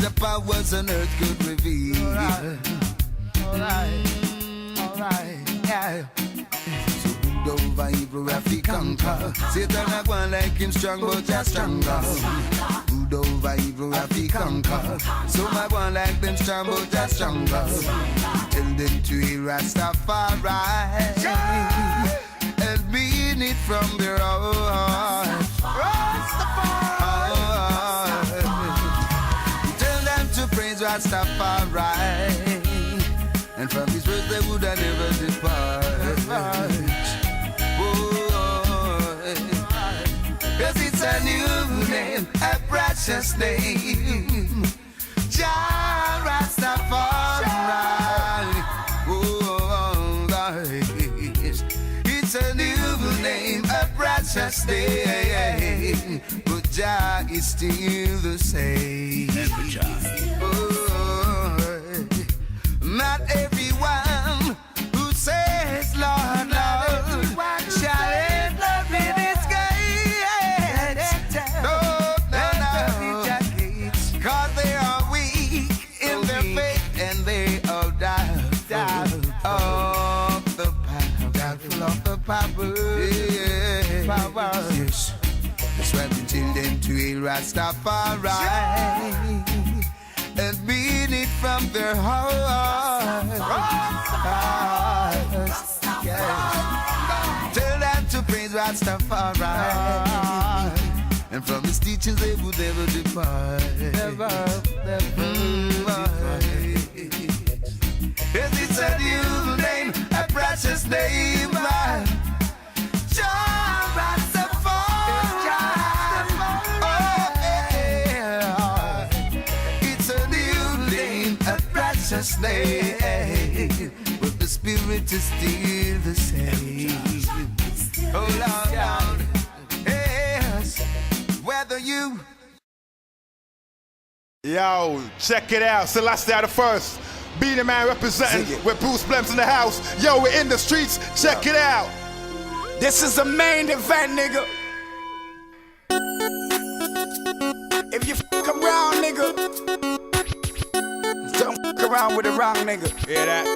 the powers on earth could reveal. Alright, yeah. So good over evil we have to conquer. Satan a go like him strong but just stronger. Good over evil we have to conquer. Some a go like them strong but just stronger. Tell them to hear Rastafari and mean it from their heart. Tell them to praise Rastafari, and from his words they would have never depart. Cause it's a new name, a precious name, Jah Rastafari. It's a new name, a precious name, but Jah is still the same. Not everyone who says Lord, Lord shall enter this gate. No, cause they are weak in their faith and they are doubtful of the power. Yes. That's why we tell them to hear Rastafari and mean it from their hearts. Yeah. Tell them to praise Rastafari, and from his teachings they would never depart. Yes, it's a new name, a precious name, Jah Rastafari. It's a new name, a precious name, but the spirit is still the same. Oh Lord, yes, whether you. Yo, check it out. Celeste the first. Be the man representing with Bruce Blems in the house. Yo, we're in the streets. Check it out. This is the main event, nigga. If you fuck around, nigga, don't fuck around with the wrong nigga. Hear that?